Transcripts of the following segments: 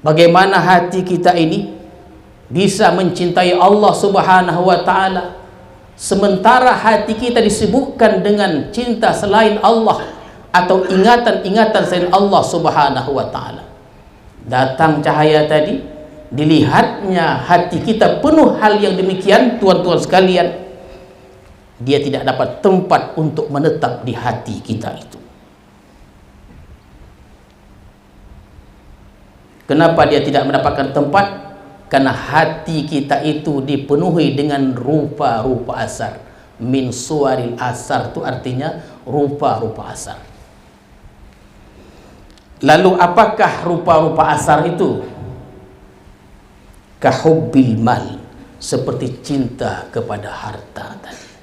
bagaimana hati kita ini bisa mencintai Allah Subhanahu wa ta'ala, sementara hati kita disibukkan dengan cinta selain Allah atau ingatan-ingatan selain Allah Subhanahu wa ta'ala. Datang cahaya tadi, dilihatnya hati kita penuh hal yang demikian, tuan-tuan sekalian, dia tidak dapat tempat untuk menetap di hati kita itu. Kenapa dia tidak mendapatkan tempat? Karena hati kita itu dipenuhi dengan rupa-rupa asar. Min suwaril asar itu artinya rupa-rupa asar. Lalu apakah rupa-rupa asar itu? Kahubbil mal, seperti cinta kepada harta tadi.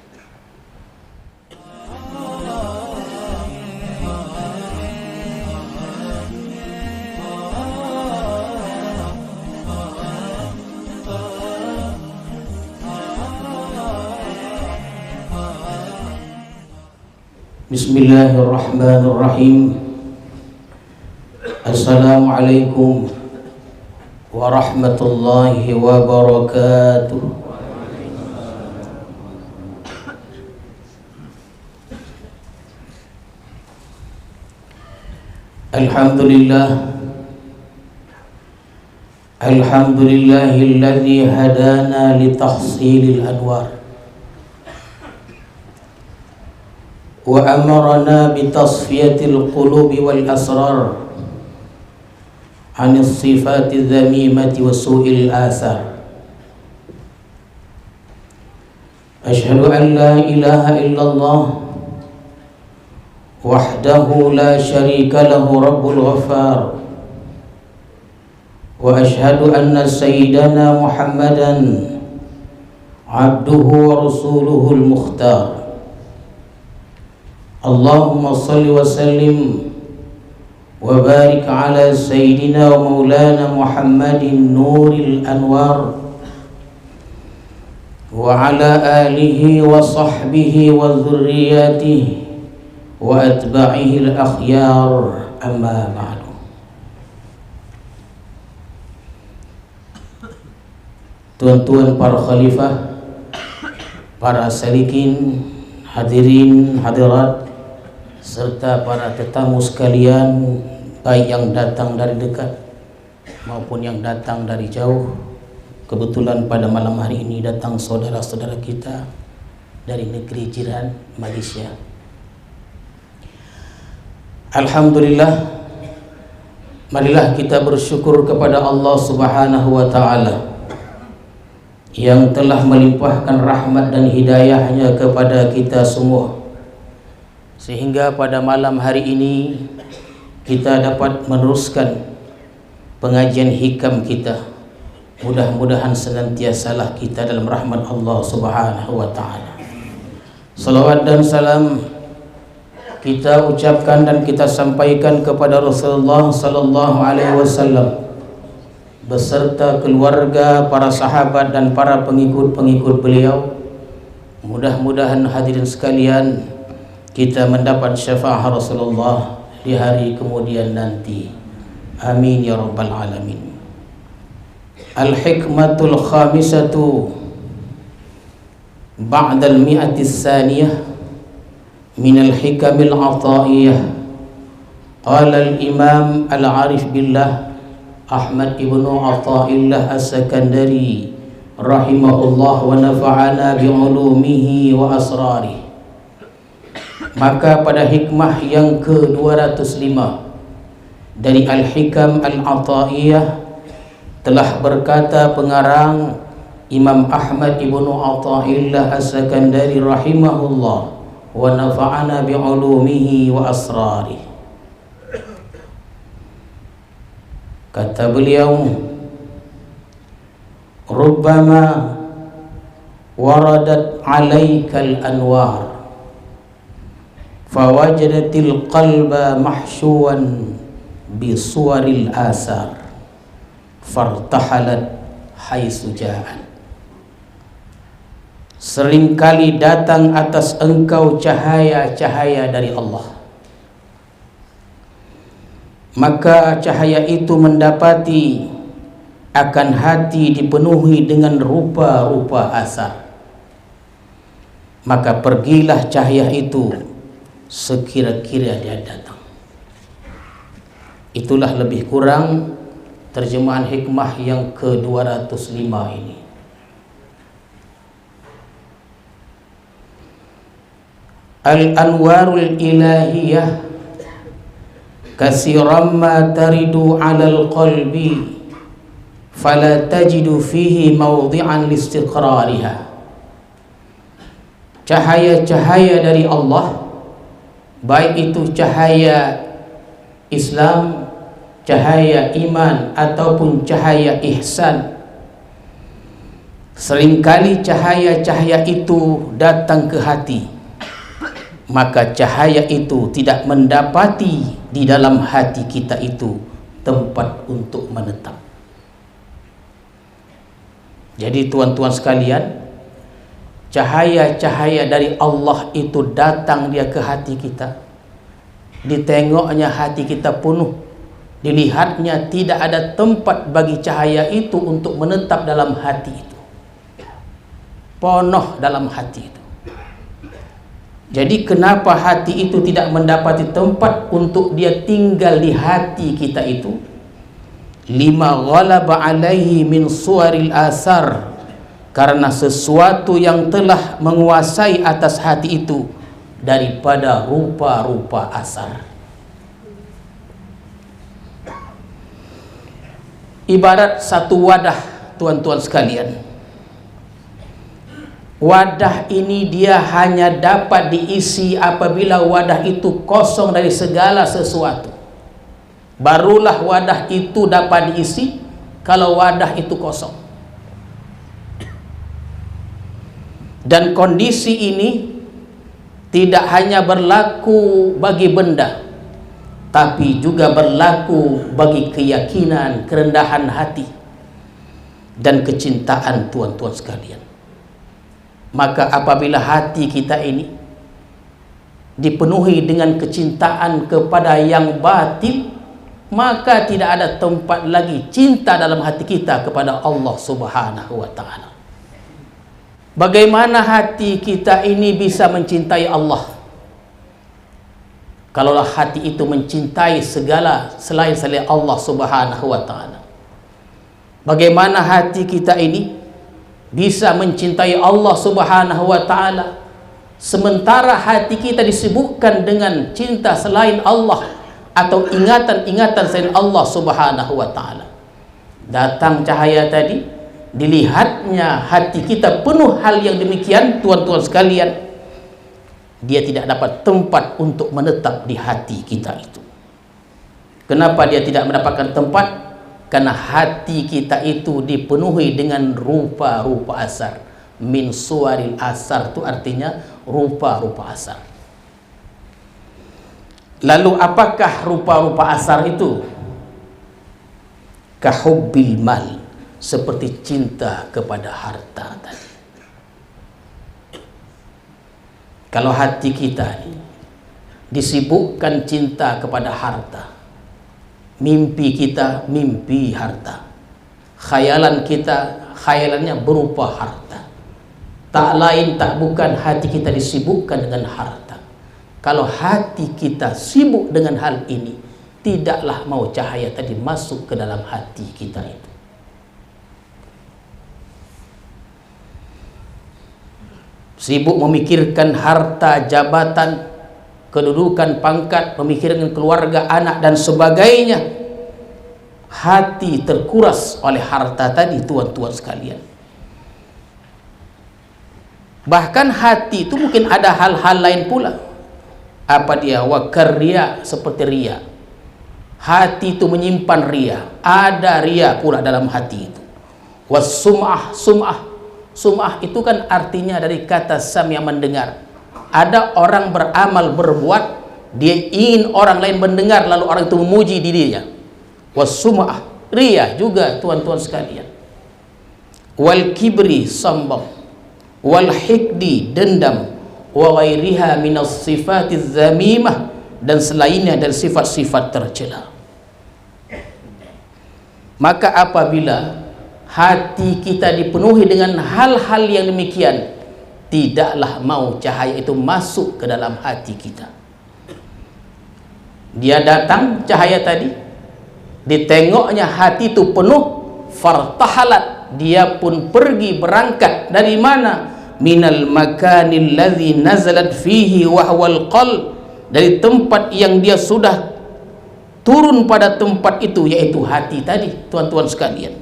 Bismillahirrahmanirrahim. Assalamualaikum warahmatullahi wabarakatuh. Alhamdulillah, alhamdulillahilladzi hadana li tahsilil anwar wa amarna bi tasfiyatil qulubi wal asrar anis sifati dhamimati wa su'il asar. Ashhadu an la ilaha illallah wahdahu la syarika lahu rabbul ghaffar, wa ashhadu anna sayyidana Muhammadan abduhu wa rasuluhul mukhtar. Allahumma salli wa sallim wa barik ala sayyidina wa maulana Muhammadin nuril anwar wa ala alihi wa sahbihi wa dhurriyyatihi wa atba'ihi al-akhyar, amma ba'du. Tuan-tuan para khalifah, para salikin, hadirin hadirat, serta para tetamu sekalian, baik yang datang dari dekat maupun yang datang dari jauh. Kebetulan pada malam hari ini datang saudara-saudara kita dari negeri jiran Malaysia. Alhamdulillah, marilah kita bersyukur kepada Allah Subhanahu wa ta'ala yang telah melimpahkan rahmat dan hidayahnya kepada kita semua, sehingga pada malam hari ini kita dapat meneruskan pengajian hikam kita. Mudah-mudahan senantiasalah kita dalam rahmat Allah Subhanahu wa ta'ala. Salawat dan salam kita ucapkan dan kita sampaikan kepada Rasulullah sallallahu alaihi wasallam beserta keluarga, para sahabat dan para pengikut-pengikut beliau. Mudah-mudahan hadirin sekalian, kita mendapat syafaat Rasulullah di hari kemudian nanti. Amin ya rabbal alamin. Al-hikmatul khamisatu ba'dal mi'atis saniyah min al-hikamil ata'iyah. Qala al-imam al-arif billah Ahmad ibnu Atha'illah as-Sakandari rahimahullah wa nafa'ana bi'ulumihi wa asrarih. Maka pada hikmah yang ke-205 dari Al-Hikam Al-Ata'iyah telah berkata pengarang Imam Ahmad ibnu Atha'illah as-Sakandari rahimahullah wa nafa'ana bi'ulumihi wa asrarih. Kata beliau, rubbama waradat alaikal anwar fawajadatil qalba mahsyuan bisuwaril asar fartahalat haitsu ja'an. Seringkali datang atas engkau cahaya-cahaya dari Allah, maka cahaya itu mendapati akan hati dipenuhi dengan rupa-rupa asar. Maka pergilah cahaya itu sekira-kira dia datang. Itulah lebih kurang terjemahan hikmah yang ke-205 ini. Al-anwarul ilahiyah kasiran ma taridu 'alal qalbi fala tajidu fihi mawdi'an listiqrariha. Cahaya-cahaya dari Allah, baik itu cahaya Islam, cahaya iman ataupun cahaya ihsan, seringkali cahaya-cahaya itu datang ke hati, maka cahaya itu tidak mendapati di dalam hati kita itu tempat untuk menetap. Jadi tuan-tuan sekalian, cahaya-cahaya dari Allah itu datang dia ke hati kita, ditengoknya hati kita penuh, dilihatnya tidak ada tempat bagi cahaya itu untuk menetap dalam hati itu, penuh dalam hati itu. Jadi kenapa hati itu tidak mendapati tempat untuk dia tinggal di hati kita itu? Lima ghalaba alaihi min suwaril asar, karena sesuatu yang telah menguasai atas hati itu daripada rupa-rupa asar. Ibarat satu wadah, tuan-tuan sekalian. Wadah ini dia hanya dapat diisi apabila wadah itu kosong dari segala sesuatu. Barulah wadah itu dapat diisi kalau wadah itu kosong. Dan kondisi ini tidak hanya berlaku bagi benda, tapi juga berlaku bagi keyakinan, kerendahan hati dan kecintaan tuan-tuan sekalian. Maka apabila hati kita ini dipenuhi dengan kecintaan kepada yang batil, maka tidak ada tempat lagi cinta dalam hati kita kepada Allah Subhanahu wa ta'ala. Bagaimana hati kita ini bisa mencintai Allah kalaulah hati itu mencintai segala selain Allah Subhanahu wa ta'ala? Bagaimana hati kita ini bisa mencintai Allah Subhanahu wa ta'ala sementara hati kita disibukkan dengan cinta selain Allah atau ingatan-ingatan selain Allah Subhanahu wa ta'ala? Datang cahaya tadi, dilihatnya hati kita penuh hal yang demikian, tuan-tuan sekalian, dia tidak dapat tempat untuk menetap di hati kita itu. Kenapa dia tidak mendapatkan tempat? Karena hati kita itu dipenuhi dengan rupa-rupa asar. Min suwaril asar itu artinya rupa-rupa asar. Lalu apakah rupa-rupa asar itu? Kahubbil mal, seperti cinta kepada harta tadi. Kalau hati kita disibukkan cinta kepada harta, mimpi kita mimpi harta, khayalan kita khayalannya berupa harta, tak lain tak bukan hati kita disibukkan dengan harta. Kalau hati kita sibuk dengan hal ini, tidaklah mau cahaya tadi masuk ke dalam hati kita itu. Sibuk memikirkan harta, jabatan, kedudukan, pangkat, memikirkan keluarga, anak dan sebagainya. Hati terkuras oleh harta tadi, tuan-tuan sekalian. Bahkan hati itu mungkin ada hal-hal lain pula. Apa dia? Wakarria, seperti ria. Hati itu menyimpan ria. Ada ria pula dalam hati itu. Wasum'ah, sum'ah. Sum'ah itu kan artinya dari kata samia, mendengar. Ada orang beramal, berbuat, dia ingin orang lain mendengar, lalu orang itu memuji dirinya. Wasum'ah, ria juga, tuan-tuan sekalian. Wal kibri, sombong. Wal hikdi, dendam. Wa ghairiha minas sifatiz zamimah, dan selainnya dari sifat-sifat tercela. Maka apabila hati kita dipenuhi dengan hal-hal yang demikian, tidaklah mau cahaya itu masuk ke dalam hati kita. Dia datang cahaya tadi, ditengoknya hati itu penuh, fartahalat, dia pun pergi berangkat dari mana? Minal makanil ladzi nazalat fihi wa huwal qalb, dari tempat yang dia sudah turun pada tempat itu, yaitu hati tadi, tuan-tuan sekalian.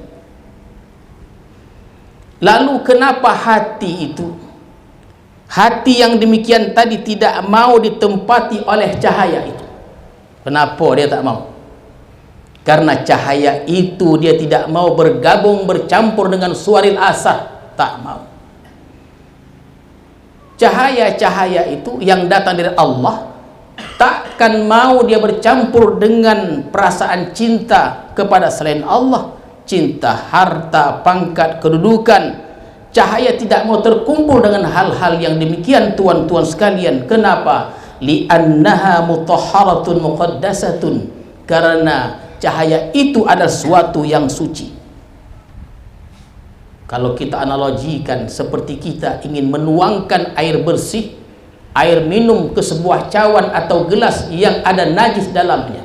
Lalu kenapa hati itu, hati yang demikian tadi tidak mau ditempati oleh cahaya itu? Kenapa dia tak mau? Karena cahaya itu dia tidak mau bergabung, bercampur dengan suaril asar, tak mau. Cahaya-cahaya itu yang datang dari Allah takkan mau dia bercampur dengan perasaan cinta kepada selain Allah, cinta harta, pangkat, kedudukan. Cahaya tidak mau terkumpul dengan hal-hal yang demikian, tuan-tuan sekalian. Kenapa? Li'annaha mutahharatun muqaddasatun, karena cahaya itu adalah suatu yang suci. Kalau kita analogikan seperti kita ingin menuangkan air bersih, air minum ke sebuah cawan atau gelas yang ada najis dalamnya.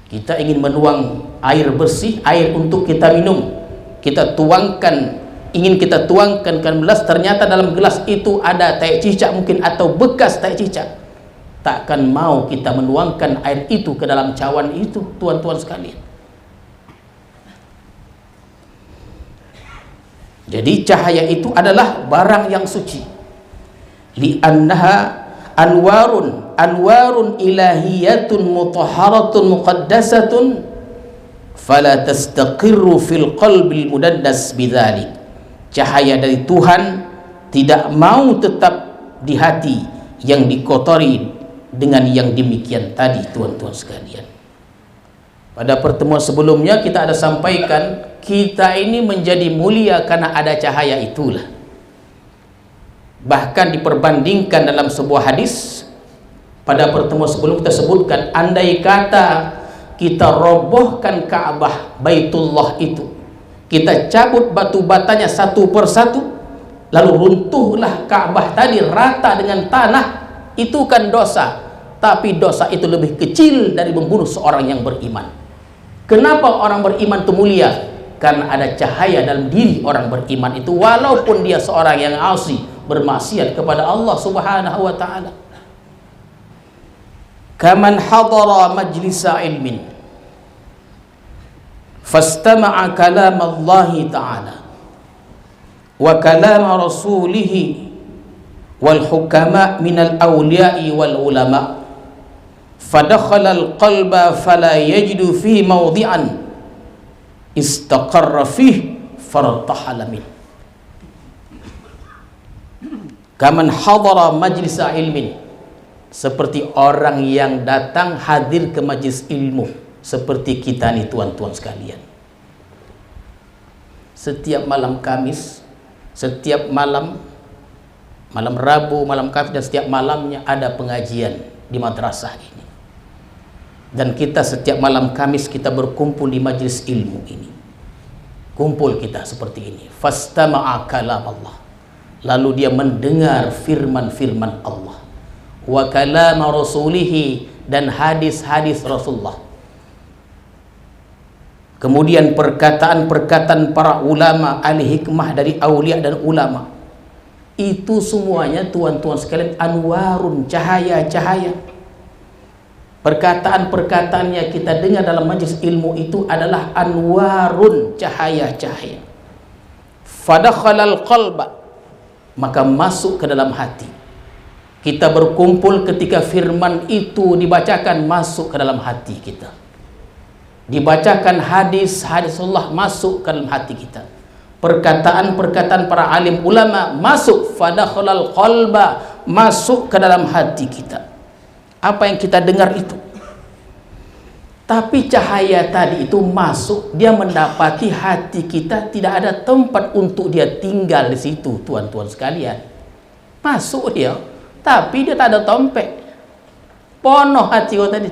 Kita ingin menuang air bersih, air untuk kita minum. Kita tuangkan, ingin kita tuangkan ke gelas, ternyata dalam gelas itu ada tai cicak mungkin atau bekas tai cicak. Takkan mau kita menuangkan air itu ke dalam cawan itu, tuan-tuan sekalian. Jadi cahaya itu adalah barang yang suci. Li'annaha anwarun ilahiyatun mutahharatun muqaddasatun fala tastaqirru fil qalbil mudaddas bidzalik. Cahaya dari Tuhan tidak mau tetap di hati yang dikotori dengan yang demikian tadi, tuan-tuan sekalian. Pada pertemuan sebelumnya kita ada sampaikan, kita ini menjadi mulia karena ada cahaya itulah. Bahkan diperbandingkan dalam sebuah hadis, pada pertemuan sebelum kita sebutkan, andai kata kita robohkan Ka'bah Baitullah itu, kita cabut batu batanya satu persatu, lalu runtuhlah Ka'bah tadi rata dengan tanah, itu kan dosa. Tapi dosa itu lebih kecil dari membunuh seorang yang beriman. Kenapa orang beriman itu mulia? Karena ada cahaya dalam diri orang beriman itu, walaupun dia seorang yang asi, bermaksiat kepada Allah Subhanahu wa ta'ala. Kaman hadara majlisa ilmin fastama'a kalam Allah ta'ala wa kalam rasulih wal hukama minal awliya'i wal ulama, fadakhala al-qalba fala yajidu fihi mawdi'an istaqarra fihi fartahala min. Kaman hadara majlisa ilmin, seperti orang yang datang hadir ke majlis ilmu, seperti kita nih tuan-tuan sekalian. Setiap malam Kamis, setiap malam Rabu, malam Kamis, dan setiap malamnya ada pengajian di madrasah ini. Dan kita setiap malam Kamis kita berkumpul di majlis ilmu ini. Kumpul kita seperti ini. Fastama'a kalam Allah, lalu dia mendengar firman-firman Allah, wa kalam rasulihi, dan hadis-hadis Rasulullah. Kemudian perkataan-perkataan para ulama ahli hikmah dari aulia dan ulama. Itu semuanya tuan-tuan sekalian anwarun, cahaya-cahaya. Perkataan-perkataannya kita dengar dalam majlis ilmu itu adalah anwarun, cahaya-cahaya. Fadakhalal qalba, maka masuk ke dalam hati. Kita berkumpul ketika firman itu dibacakan, masuk ke dalam hati kita. Dibacakan hadis-hadis Allah, masuk ke dalam hati kita. Perkataan-perkataan para alim ulama masuk, fadakhalal qalba, masuk ke dalam hati kita. Apa yang kita dengar itu. Tapi cahaya tadi itu masuk, dia mendapati hati kita tidak ada tempat untuk dia tinggal di situ, tuan-tuan sekalian. Masuk dia, tapi dia tak ada tempat. Penuh hati tadi.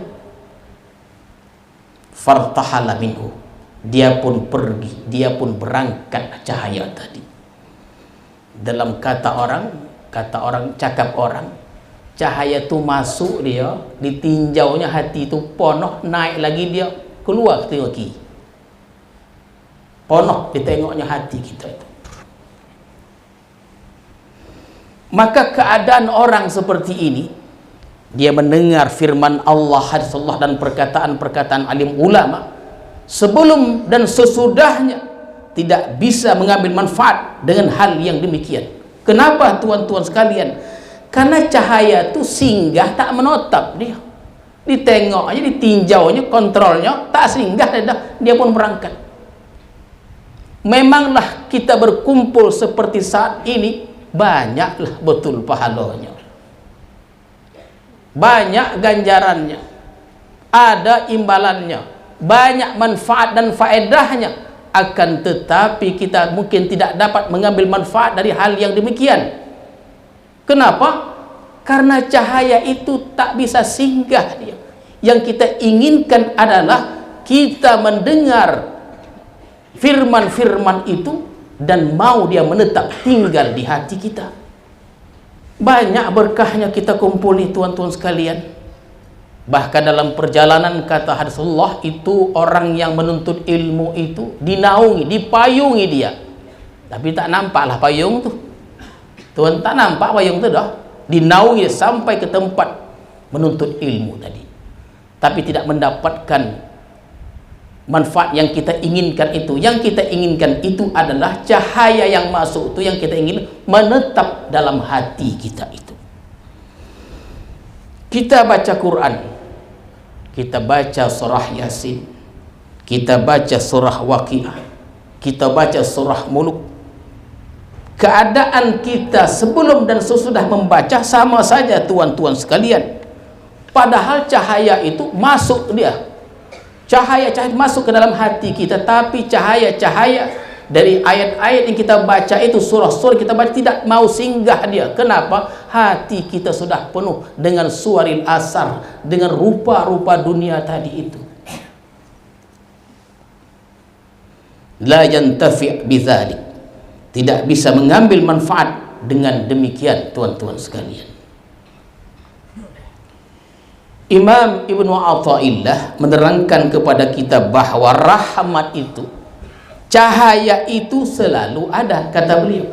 Fartahala minhu, dia pun pergi, dia pun berangkat cahaya tadi. Dalam cakap orang, cahaya tu masuk dia, ditinjaunya hati tu ponoh, naik lagi dia keluar tengok kiri. Ponoh ditengoknya hati kita itu. Maka keadaan orang seperti ini, dia mendengar firman Allah, hadis Allah dan perkataan-perkataan alim ulama, sebelum dan sesudahnya tidak bisa mengambil manfaat dengan hal yang demikian. Kenapa tuan-tuan sekalian? Karena cahaya itu singgah tak menotap dia. Ditengok aja, ditinjaunya, kontrolnya, tak singgah dia pun berangkat. Memanglah kita berkumpul seperti saat ini, banyaklah betul pahalanya, banyak ganjarannya, ada imbalannya, banyak manfaat dan faedahnya. Akan tetapi kita mungkin tidak dapat mengambil manfaat dari hal yang demikian. Kenapa? Karena cahaya itu tak bisa singgah dia. Yang kita inginkan adalah kita mendengar firman-firman itu dan mau dia menetap tinggal di hati kita. Banyak berkahnya kita kumpuli tuan-tuan sekalian. Bahkan dalam perjalanan, kata hadis Allah, itu orang yang menuntut ilmu itu dinaungi, dipayungi dia, tapi tak nampaklah payung tu. Tuan tak nampak payung tu dah. Dinaungi sampai ke tempat menuntut ilmu tadi, tapi tidak mendapatkan manfaat yang kita inginkan itu. Yang kita inginkan itu adalah cahaya yang masuk itu, yang kita ingin menetap dalam hati kita itu. Kita baca Quran, kita baca surah Yasin, kita baca surah Waqiah, kita baca surah Muluk. Keadaan kita sebelum dan sesudah membaca sama saja tuan-tuan sekalian. Padahal cahaya itu masuk dia, cahaya masuk ke dalam hati kita, tapi cahaya-cahaya dari ayat-ayat yang kita baca itu, surah-surah kita baca, tidak mau singgah dia. Kenapa? Hati kita sudah penuh dengan suaril asar, dengan rupa-rupa dunia tadi itu. La yantafi' bidzalik, tidak bisa mengambil manfaat dengan demikian tuan-tuan sekalian. Imam Ibnu Athaillah menerangkan kepada kita bahwa rahmat itu, cahaya itu selalu ada, kata beliau.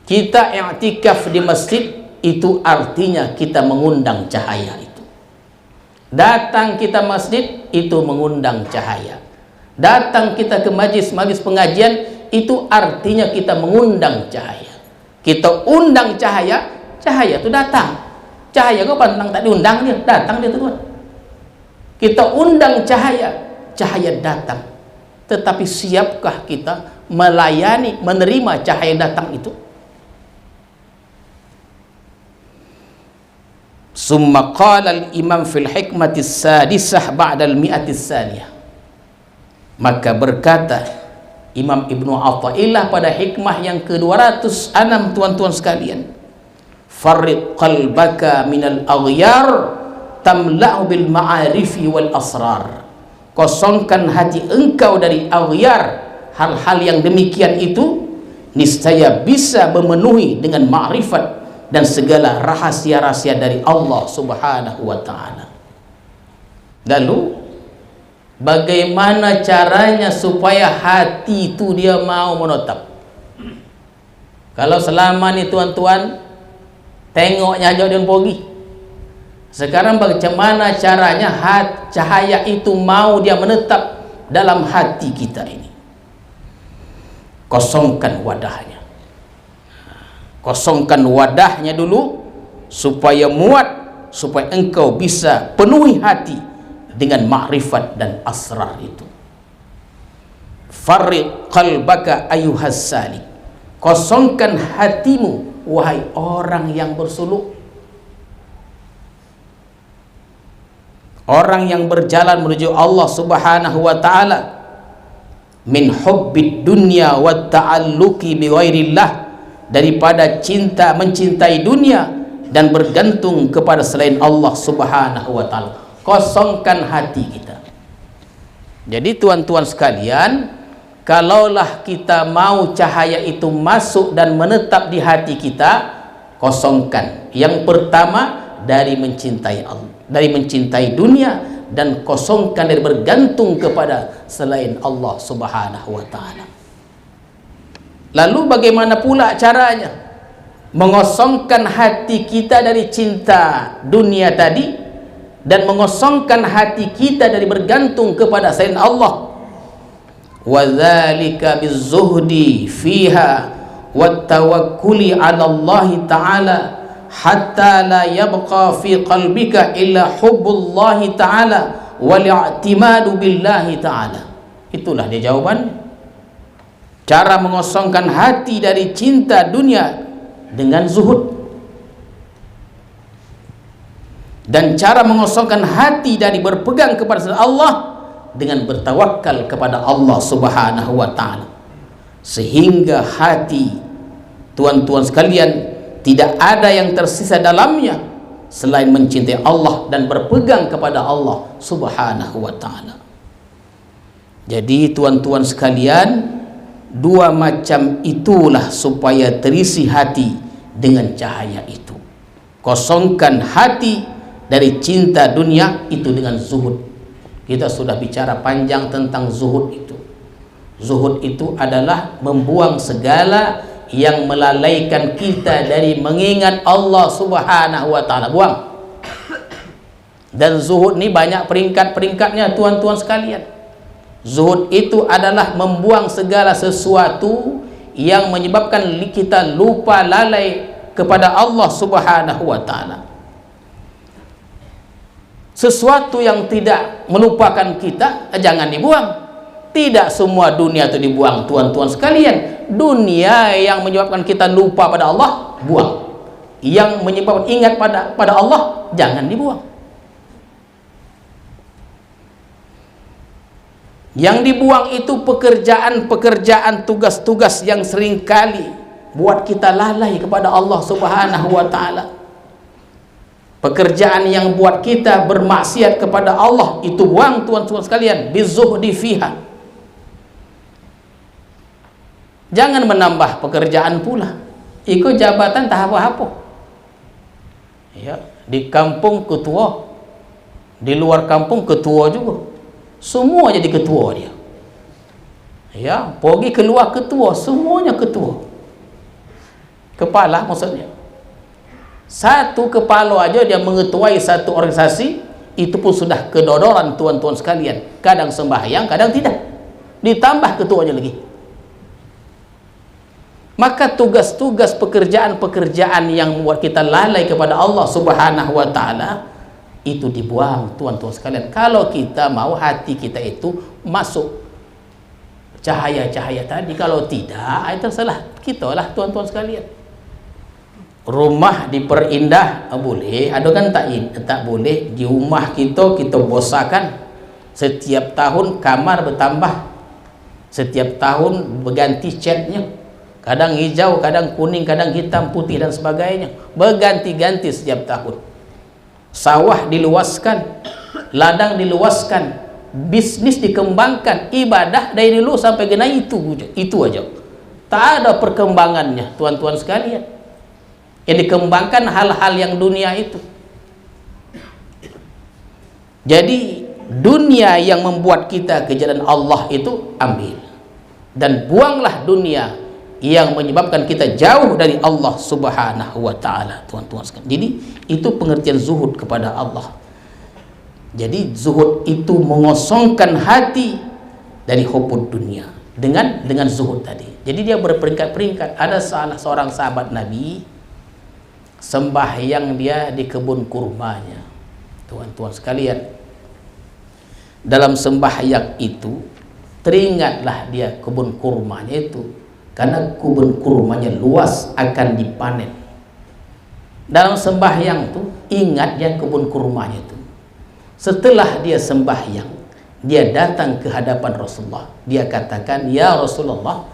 Kita i'tikaf di masjid, itu artinya kita mengundang cahaya itu. Datang kita masjid, itu mengundang cahaya. Datang kita ke majlis pengajian, itu artinya kita mengundang cahaya. Kita undang cahaya, cahaya itu datang. Cahaya kau pantang tak diundang, dia datang dia tuan. Kita undang cahaya, cahaya datang. Tetapi siapkah kita melayani, menerima cahaya datang itu? Summa qala al-imam fil hikmatis sadisah ba'da al-mi'atis saniyah. Maka berkata Imam Ibnu Athaillah pada hikmah yang ke-206, tuan-tuan sekalian, farriq qalbaka minal aghyar tamla'u bil ma'arifi wal asrar. Kosongkan hati engkau dari aghyar, hal-hal yang demikian itu niscaya bisa memenuhi dengan ma'rifat dan segala rahasia-rahasia dari Allah Subhanahu wa ta'ala. Lalu bagaimana caranya supaya hati itu dia mau menetap? Kalau selama ni tuan-tuan tengoknya aja dia pergi. Sekarang bagaimana caranya cahaya itu mau dia menetap dalam hati kita ini? Kosongkan wadahnya. Kosongkan wadahnya dulu supaya muat, supaya engkau bisa penuhi hati dengan ma'rifat dan asrar itu. Farriq qalbaka ayyuhas salik. Kosongkan hatimu wahai orang yang bersuluk, orang yang berjalan menuju Allah Subhanahu wa ta'ala, min hubbid dunya wa ta'alluqi bi ghairillah, daripada cinta mencintai dunia dan bergantung kepada selain Allah Subhanahu wa ta'ala. Kosongkan hati kita. Jadi tuan-tuan sekalian, kalaulah kita mau cahaya itu masuk dan menetap di hati kita, kosongkan. Yang pertama dari mencintai Allah, dari mencintai dunia, dan kosongkan dari bergantung kepada selain Allah Subhanahu wa taala. Lalu bagaimana pula caranya mengosongkan hati kita dari cinta dunia tadi dan mengosongkan hati kita dari bergantung kepada selain Allah? Wa dzalika bizuhdi fiha wat tawakkuli 'ala Allah taala hatta la yabqa fi qalbika illa hubbullah ta'ala wal i'timadu billahi ta'ala. Itulah dia jawabannya. Cara mengosongkan hati dari cinta dunia dengan zuhud, dan cara mengosongkan hati dari berpegang kepada Allah dengan bertawakal kepada Allah Subhanahu wa taala, sehingga hati tuan-tuan sekalian tidak ada yang tersisa dalamnya selain mencintai Allah dan berpegang kepada Allah Subhanahu wa taala. Jadi tuan-tuan sekalian, dua macam itulah supaya terisi hati dengan cahaya itu. Kosongkan hati dari cinta dunia itu dengan zuhud. Kita sudah bicara panjang tentang zuhud itu. Zuhud itu adalah membuang segala yang melalaikan kita dari mengingat Allah Subhanahu wa taala. Buang. Dan zuhud ini banyak peringkat-peringkatnya tuan-tuan sekalian. Zuhud itu adalah membuang segala sesuatu yang menyebabkan kita lupa lalai kepada Allah Subhanahu wa taala. Sesuatu yang tidak melupakan kita jangan dibuang. Tidak semua dunia itu dibuang tuan-tuan sekalian. Dunia yang menyebabkan kita lupa pada Allah, buang. Yang menyebabkan ingat pada Allah, jangan dibuang. Yang dibuang itu pekerjaan-pekerjaan, tugas-tugas yang seringkali buat kita lalai kepada Allah Subhanahu wa taala. Pekerjaan yang buat kita bermaksiat kepada Allah, itu buang tuan-tuan sekalian, bizuhdi fiha. Jangan menambah pekerjaan pula. Ikut jabatan tak apa-apa. Ya, di kampung ketua, di luar kampung ketua juga. Semua jadi ketua dia. Ya, pergi keluar ketua, semuanya ketua. Kepala maksudnya. Satu kepala aja dia mengetuai satu organisasi, itu pun sudah kedodoran tuan-tuan sekalian. Kadang sembahyang, kadang tidak. Ditambah ketuanya lagi. Maka tugas-tugas pekerjaan-pekerjaan yang membuat kita lalai kepada Allah Subhanahu wa taala itu dibuang tuan-tuan sekalian. Kalau kita mau hati kita itu masuk cahaya-cahaya tadi, kalau tidak itu salah kita lah tuan-tuan sekalian. Rumah diperindah boleh, ada kan tak boleh. Di rumah kita bosakan, setiap tahun kamar bertambah, setiap tahun berganti catnya. Kadang hijau, kadang kuning, kadang hitam, putih dan sebagainya. Berganti-ganti setiap tahun. Sawah diluaskan, ladang diluaskan, bisnis dikembangkan, ibadah dari dulu sampai kena itu aja. Tak ada perkembangannya tuan-tuan sekalian. Yang dikembangkan hal-hal yang dunia itu. Jadi dunia yang membuat kita ke jalan Allah itu ambil, dan buanglah dunia yang menyebabkan kita jauh dari Allah Subhanahu wa taala tuan-tuan sekalian. Jadi itu pengertian zuhud kepada Allah. Jadi zuhud itu mengosongkan hati dari hubud dunia dengan zuhud tadi. Jadi dia berperingkat-peringkat. Ada salah seorang sahabat Nabi sembahyang dia di kebun kurmanya. Tuan-tuan sekalian, dalam sembahyang itu teringatlah dia kebun kurmanya itu, karena kebun kurmanya luas akan dipanen. Dalam sembahyang tuh ingat dia kebun kurmanya itu. Setelah dia sembahyang, dia datang ke hadapan Rasulullah. Dia katakan, "Ya Rasulullah,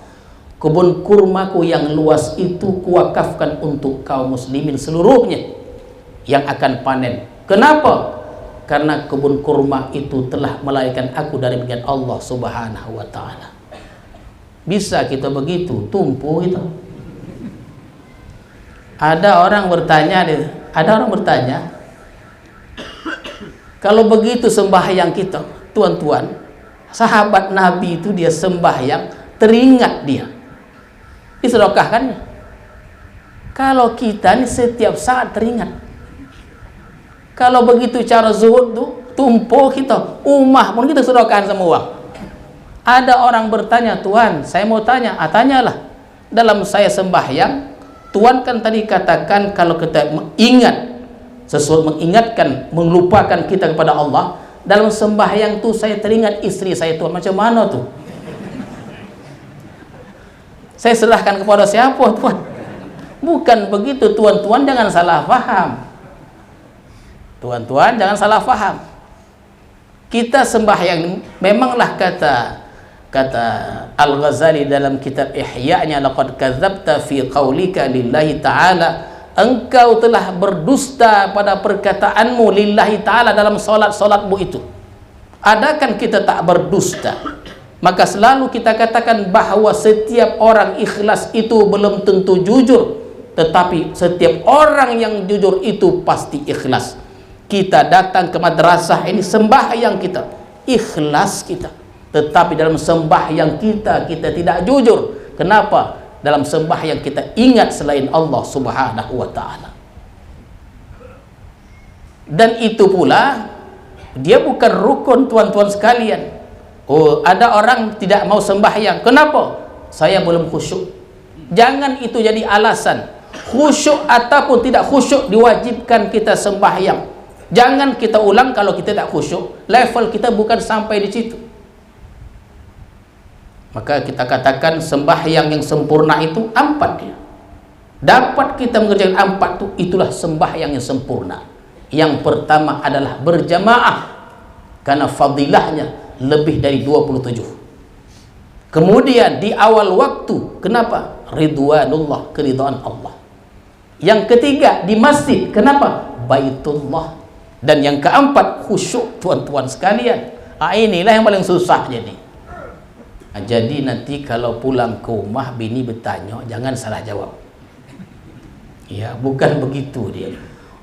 kebun kurmaku yang luas itu kuwakafkan untuk kaum muslimin seluruhnya yang akan panen. Kenapa? karena kebun kurma itu telah melahirkan aku dari bagian Allah Subhanahu wa Ta'ala. Bisa kita begitu, tumpu gitu. Ada orang bertanya, kalau begitu sembahyang kita, tuan-tuan, sahabat Nabi itu dia sembahyang, teringat dia, disedekahkannya. Kalau kita ini setiap saat teringat. Kalau begitu cara zuhud tuh, tumpu kita, umah pun kita sedekahkan semua. Ada orang bertanya, Tuan, saya mau tanya, tanyalah. Dalam saya sembahyang, Tuan kan tadi katakan kalau kita ingat sesuatu, mengingatkan, melupakan kita kepada Allah, dalam sembahyang tuh saya teringat istri saya, Tuan. Macam mana tuh? Saya serahkan kepada siapa, Tuan? Bukan begitu, tuan-tuan, jangan salah paham. Tuan-tuan, jangan salah paham. Kita sembahyang, memanglah kata Al-Ghazali dalam kitab Ihya-nya, laqad kadzabta fi qaulika lillahi ta'ala, engkau telah berdusta pada perkataanmu lillahi ta'ala dalam solatmu itu. Adakah kita tak berdusta? Maka selalu kita katakan bahwa setiap orang ikhlas itu belum tentu jujur, tetapi setiap orang yang jujur itu pasti ikhlas. Kita datang ke madrasah ini, sembahyang kita ikhlas kita, tetapi dalam sembahyang kita tidak jujur. Kenapa? Dalam sembahyang kita ingat selain Allah Subhanahu wa Ta'ala. Dan itu pula dia bukan rukun, tuan-tuan sekalian. Oh, ada orang tidak mau sembahyang. Kenapa? Saya belum khusyuk. Jangan itu jadi alasan. Khusyuk ataupun tidak khusyuk diwajibkan kita sembahyang. Jangan kita ulang kalau kita tidak khusyuk. Level kita bukan sampai di situ. Maka kita katakan sembahyang yang sempurna itu 4 dia. Dapat kita mengerjakan 4 itu, itulah sembahyang yang sempurna. Yang pertama adalah berjamaah, karena fadilahnya lebih dari 27. Kemudian di awal waktu, kenapa? Ridwanullah, keridhaan Allah. Yang ketiga di masjid, kenapa? Baitullah. Dan yang keempat khusyuk, tuan-tuan sekalian. Inilah yang paling susah jadi. Jadi nanti kalau pulang ke rumah bini bertanya, jangan salah jawab. Ya, bukan begitu dia.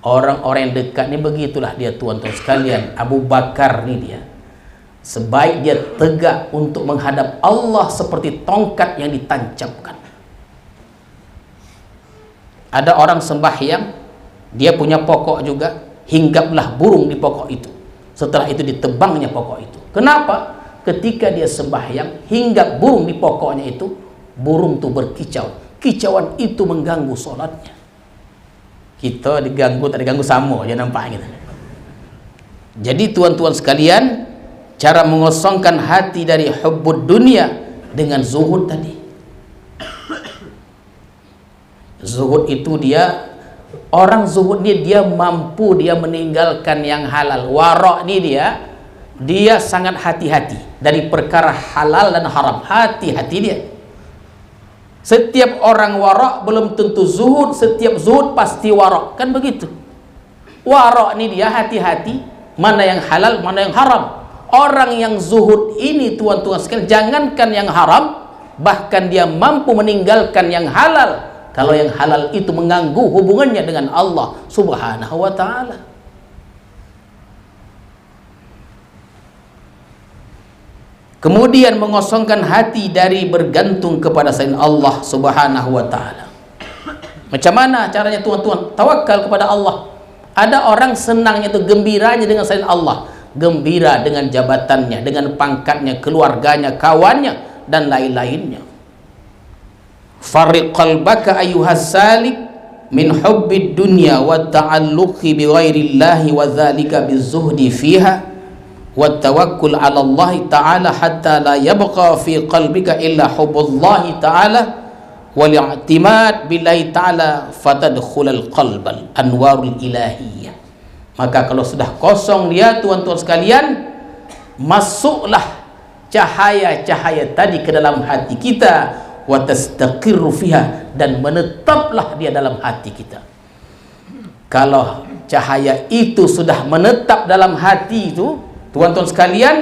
Orang-orang yang dekat ni begitulah dia, tuan-tuan sekalian. Abu Bakar ni dia, sebaik dia tegak untuk menghadap Allah seperti tongkat yang ditancapkan. Ada orang sembahyang, dia punya pokok juga, hinggaplah burung di pokok itu. Setelah itu ditebangnya pokok itu. Kenapa? Ketika dia sembahyang, hinggap burung di pokoknya itu, burung itu berkicau. Kicauan itu mengganggu sholatnya. Kita diganggu, tak diganggu sama aja nampak gitu. Jadi tuan-tuan sekalian, cara mengosongkan hati dari hubbud dunia dengan zuhud tadi. Zuhud itu dia, orang zuhud ni dia mampu dia meninggalkan yang halal. Wara' ni dia sangat hati-hati dari perkara halal dan haram. Hati-hati dia. Setiap orang wara' belum tentu zuhud, setiap zuhud pasti wara', kan begitu. Wara' ni dia hati-hati mana yang halal, mana yang haram. Orang yang zuhud ini, tuan-tuan sekalian, jangankan yang haram, bahkan dia mampu meninggalkan yang halal kalau yang halal itu mengganggu hubungannya dengan Allah Subhanahu wa Ta'ala. Kemudian mengosongkan hati dari bergantung kepada selain Allah Subhanahu wa Ta'ala. Macam mana caranya, tuan-tuan? Tawakal kepada Allah. Ada orang senangnya itu, gembiranya dengan selain Allah, gembira dengan jabatannya, dengan pangkatnya, keluarganya, kawannya, dan lain-lainnya. Farriq qalbaka ayyuhas salik min hubbid dunya wa ta'alluqi bi ghairillahi wa dzalika bizuhdi fiha wa tawakkul 'ala Allah ta'ala hatta la yabqa fi qalbika illa hubbullahi ta'ala wal i'timad billahi ta'ala fatadkhulul qalbal anwarul ilahiyah. Maka kalau sudah kosong dia, tuan-tuan sekalian, masuklah cahaya-cahaya tadi ke dalam hati kita, wa tastaqirru fiha, dan menetaplah dia dalam hati kita. Kalau cahaya itu sudah menetap dalam hati itu, tuan-tuan sekalian,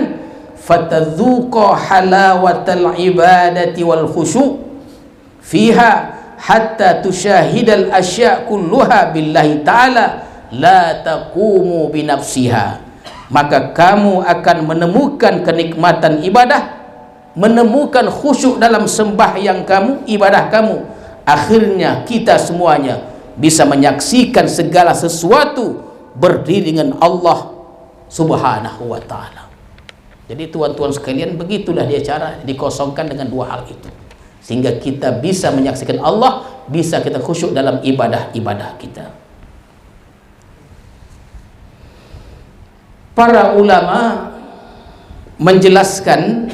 fatadzuqa halawatal ibadati wal khusyu' fiha hatta tusyahidal asya' kulluha billahi ta'ala la taqumu binafsiha. Maka kamu akan menemukan kenikmatan ibadah, menemukan khusyuk dalam sembahyang kamu, ibadah kamu. Akhirnya kita semuanya bisa menyaksikan segala sesuatu berdiri dengan Allah Subhanahu wa ta'ala. Jadi tuan-tuan sekalian, begitulah dia cara dikosongkan dengan dua hal itu, sehingga kita bisa menyaksikan Allah, bisa kita khusyuk dalam ibadah-ibadah kita. Para ulama menjelaskan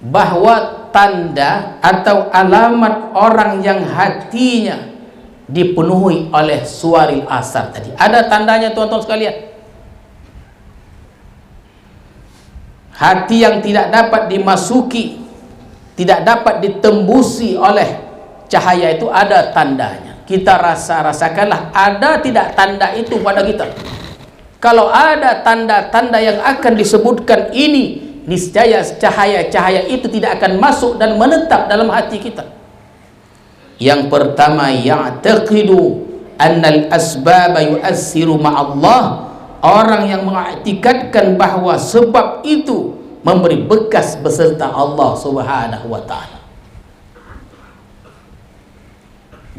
bahwa tanda atau alamat orang yang hatinya dipenuhi oleh suaril asar tadi, ada tandanya tuan-tuan sekalian. Hati yang tidak dapat dimasuki, tidak dapat ditembusi oleh cahaya itu, ada tandanya. Kita rasakanlah, ada tidak tanda itu pada kita. Kalau ada tanda-tanda yang akan disebutkan ini, niscaya cahaya-cahaya itu tidak akan masuk dan menetap dalam hati kita. Yang pertama, ya'taqidu annal asbaba yu'assiru ma'allah. Orang yang mengiktikadkan bahwa sebab itu memberi bekas beserta Allah Subhanahu wa ta'ala.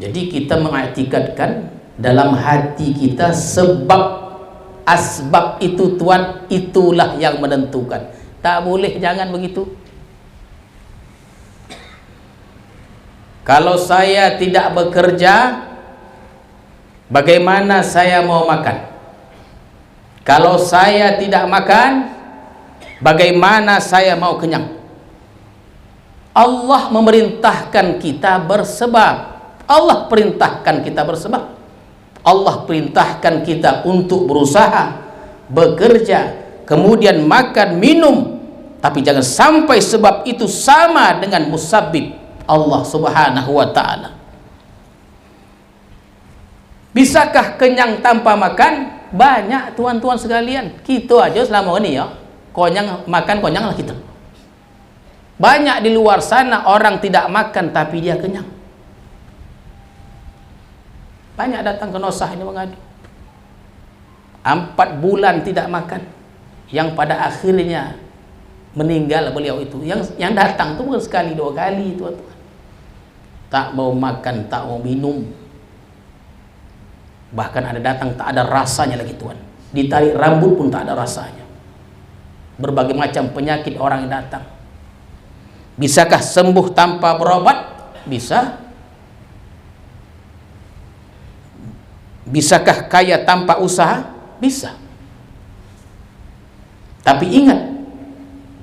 Jadi kita mengiktikadkan dalam hati kita sebab asbab itu, Tuhan, itulah yang menentukan. Tak boleh, jangan begitu. Kalau saya tidak bekerja, bagaimana saya mau makan? Kalau saya tidak makan, bagaimana saya mau kenyang? Allah memerintahkan kita bersebab. Allah perintahkan kita bersebab. Allah perintahkan kita untuk berusaha, bekerja, kemudian makan, minum. Tapi jangan sampai sebab itu sama dengan musabbib Allah Subhanahu wa ta'ala. Bisakah kenyang tanpa makan? Banyak tuan-tuan sekalian. Kita aja selama ini ya, konyang makan, konyang lah kita. Banyak di luar sana orang tidak makan tapi dia kenyang. Banyak datang ke Nosah ini mengadu. 4 bulan tidak makan, yang pada akhirnya meninggal beliau itu. Yang datang itu bukan sekali 2 kali, tuan-tuan. Tak mau makan, tak mau minum. Bahkan ada datang tak ada rasanya lagi, Tuhan. Ditarik rambut pun tak ada rasanya. Berbagai macam penyakit orang yang datang. Bisakah sembuh tanpa berobat? Bisa. Bisakah kaya tanpa usaha? Bisa. Tapi ingat,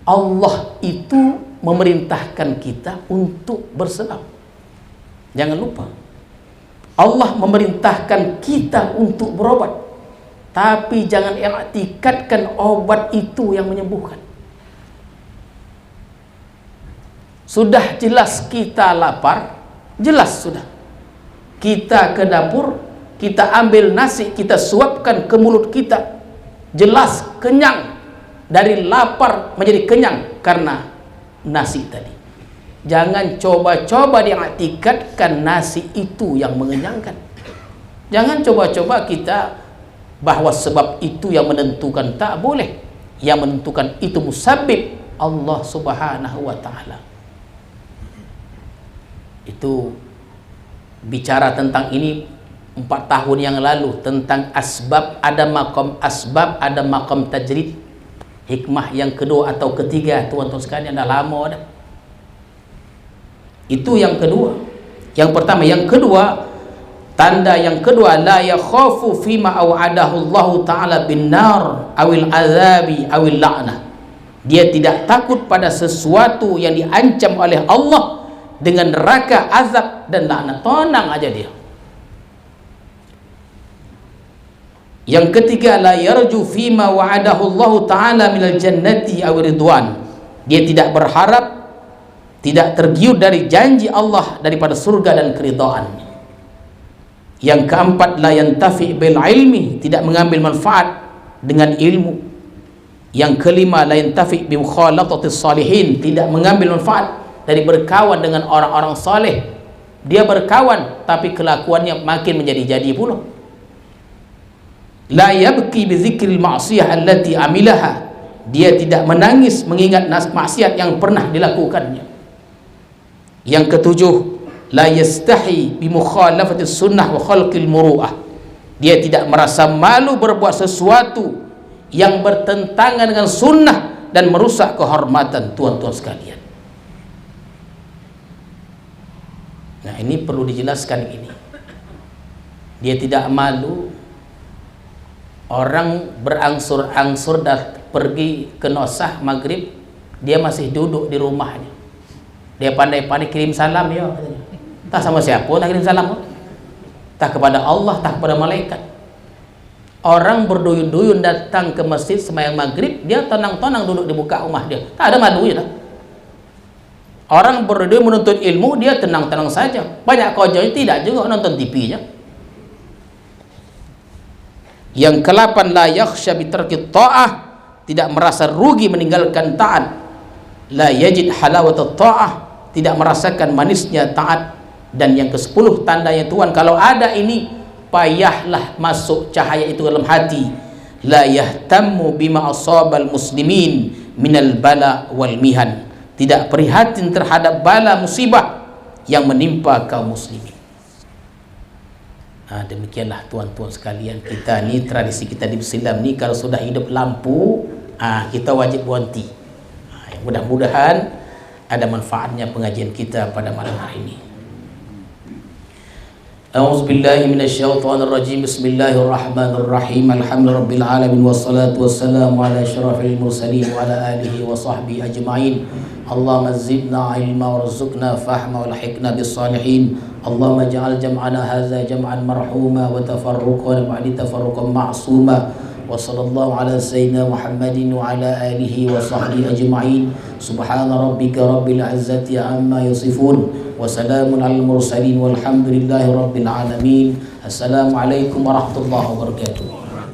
Allah itu memerintahkan kita untuk bersebab. Jangan lupa, Allah memerintahkan kita untuk berobat, tapi jangan i'tikadkan obat itu yang menyembuhkan. Sudah jelas kita lapar, jelas sudah. Kita ke dapur, kita ambil nasi, kita suapkan ke mulut kita, jelas kenyang. Dari lapar menjadi kenyang karena nasi tadi. Jangan coba-coba diiktikadkan nasi itu yang mengenyangkan. Jangan coba-coba kita bahwa sebab itu yang menentukan, tak boleh. Yang menentukan itu musabbib Allah Subhanahu wa ta'ala. Itu bicara tentang ini 4 tahun yang lalu, tentang asbab. Ada maqam asbab, ada maqam tajrid. Hikmah yang kedua atau ketiga, tuan-tuan sekalian, dah lama dah. Itu yang kedua. Yang pertama, yang kedua, tanda yang kedua, la yakhafu fima aw'adahu Allah ta'ala bin nar awil azabi awil la'nah. Dia tidak takut pada sesuatu yang diancam oleh Allah dengan neraka, azab dan laknat. Tenang aja dia. Yang ketiga, la yarju fima wa'adahu Allah ta'ala minal jannati aw ridwan. Dia tidak berharap, tidak tergiur dari janji Allah daripada surga dan keridhaan. Yang keempat, la yantafi bil ilmi, tidak mengambil manfaat dengan ilmu. Yang kelima, la yantafi bi mukhalatatis salihin, tidak mengambil manfaat dari berkawan dengan orang-orang saleh. Dia berkawan tapi kelakuannya makin menjadi-jadi pula. La yabki bi dzikril ma'siyah allati amilaha, dia tidak menangis mengingat maksiat yang pernah dilakukannya. Yang ketujuh, la yastahi bi mukhalafati sunnah wa khalqil muru'ah, dia tidak merasa malu berbuat sesuatu yang bertentangan dengan sunnah dan merusak kehormatan. Tuan-tuan sekalian, nah ini perlu dijelaskan ini. Dia tidak malu. Orang berangsur-angsur dah pergi ke nosah maghrib, dia masih duduk di rumahnya. Dia pandai-pandai kirim salam, ya katanya. Tak sama siapa tak kirim salam, tak kepada Allah, tak kepada malaikat. Orang berduyun-duyun datang ke masjid sembahyang maghrib, dia tenang-tenang duduk di muka rumah dia, tak ada malunya tak? Orang berduyun menuntut ilmu, dia tenang-tenang saja. Banyak kojanya tidak juga nonton TV-nya. Yang ke-8, la yakhsha bi tarki ta'ah, tidak merasa rugi meninggalkan taat. La yajid halawat ta'ah, tidak merasakan manisnya taat. Dan yang ke-10, tandanya Tuhan kalau ada ini, payahlah masuk cahaya itu dalam hati. La yahtammu bima asabal muslimin minal bala wal mihan, tidak prihatin terhadap bala musibah yang menimpa kaum muslimin. Demikianlah tuan-tuan sekalian, kita ni tradisi kita di Islam ni, kalau sudah hidup lampu, kita wajib berhenti. Mudah-mudahan ada manfaatnya pengajian kita pada malam hari ini. A'udzubillahi minasyaitonir rajim. Bismillahirrahmanirrahim. Alhamdulillahirabbil alamin wassalatu wassalamu ala asyrafil mursalin wa ala alihi wa sahbihi ajma'in. Allahumma zidna ilma warzuqna fahma walhiqna bis salihin. Allahumma ja'al jam'ana hadza jam'an marhuma wa tafarruqana ba'di tafarruqan ma'suma. Wa sallallahu ala sayyidina Muhammadin wa ala alihi wa sahbihi ajma'in. Subhana rabbika rabbil izzati amma yasifun wa salamun alal mursalin walhamdulillahi rabbil alamin. Assalamualaikum warahmatullahi wabarakatuh.